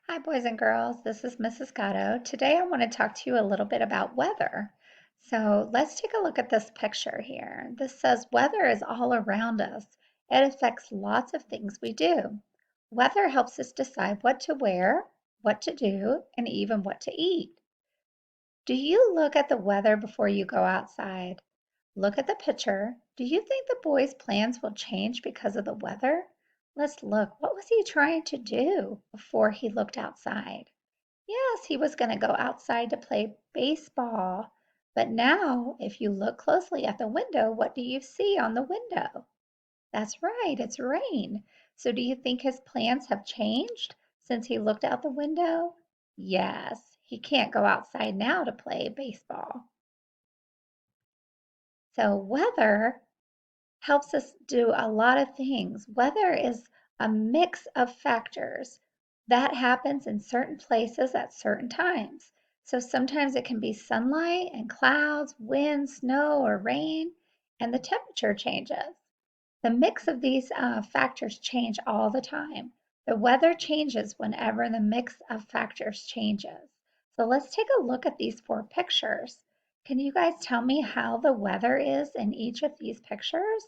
Hi, boys and girls. This is Mrs. Gatto. Today I want to talk to you a little bit about weather. So let's take a look at this picture here. This says weather is all around us. It affects lots of things we do. Weather helps us decide what to wear, what to do, and even what to eat. Do you look at the weather before you go outside? Look at the picture. Do you think the boy's plans will change because of the weather? Let's look. What was he trying to do before he looked outside? Yes, he was going to go outside to play baseball. But now, if you look closely at the window, what do you see on the window? That's right, it's rain. So do you think his plans have changed since he looked out the window? Yes, he can't go outside now to play baseball. So weather helps us do a lot of things. Weather is a mix of factors that happens in certain places at certain times. So sometimes it can be sunlight and clouds, wind, snow, or rain, and the temperature changes. The mix of these factors change all the time. The weather changes whenever the mix of factors changes. So let's take a look at these four pictures. Can you guys tell me how the weather is in each of these pictures?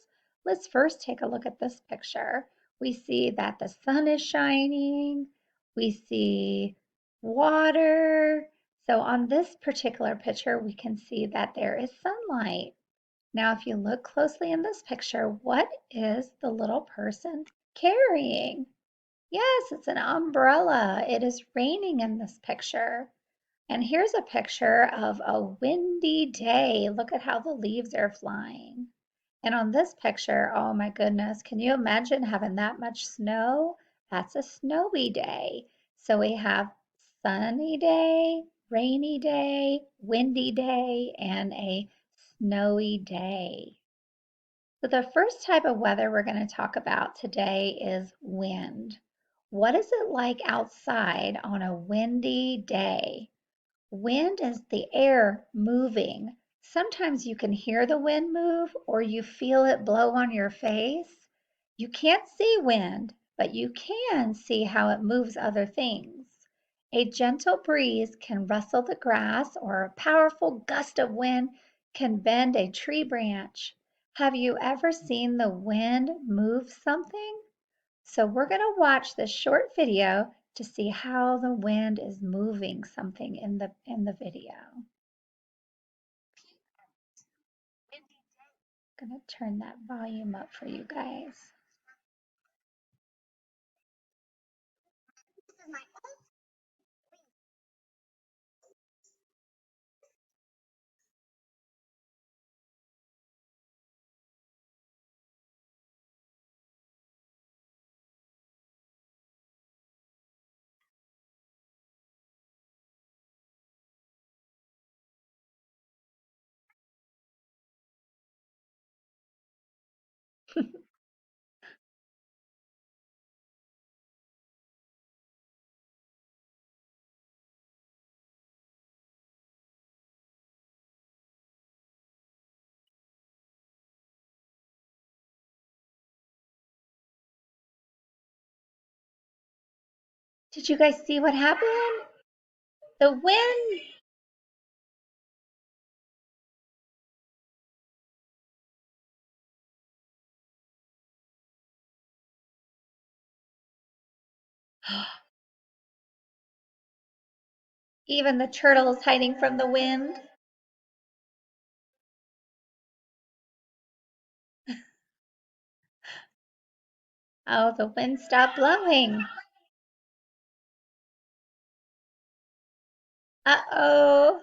Let's first take a look at this picture. We see that the sun is shining. We see water. So on this particular picture, we can see that there is sunlight. Now, if you look closely in this picture, what is the little person carrying? Yes, it's an umbrella. It is raining in this picture. And here's a picture of a windy day. Look at how the leaves are flying. And on this picture, oh my goodness, can you imagine having that much snow? That's a snowy day. So we have sunny day, rainy day, windy day, and a snowy day. So the first type of weather we're going to talk about today is wind. What is it like outside on a windy day? Wind is the air moving. Sometimes you can hear the wind move or you feel it blow on your face. You can't see wind, but you can see how it moves other things. A gentle breeze can rustle the grass, or a powerful gust of wind can bend a tree branch. Have you ever seen the wind move something? So we're going to watch this short video to see how the wind is moving something in the video. I'm going to turn that volume up for you guys. Did you guys see what happened? The wind. Even the turtle is hiding from the wind. Oh, the wind stopped blowing. Uh-oh.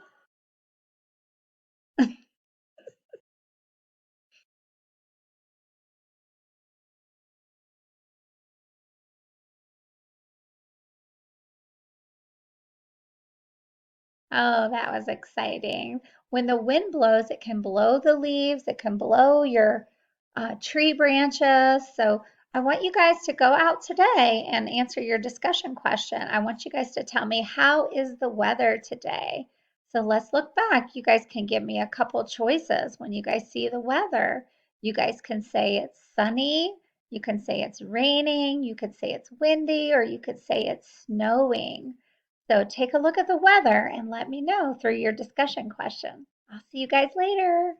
Oh, that was exciting. When the wind blows, it can blow the leaves, it can blow your tree branches. So I want you guys to go out today and answer your discussion question. I want you guys to tell me, how is the weather today? So let's look back. You guys can give me a couple choices when you guys see the weather. You guys can say it's sunny. You can say it's raining, you could say it's windy, or you could say it's snowing. So take a look at the weather and let me know through your discussion question. I'll see you guys later.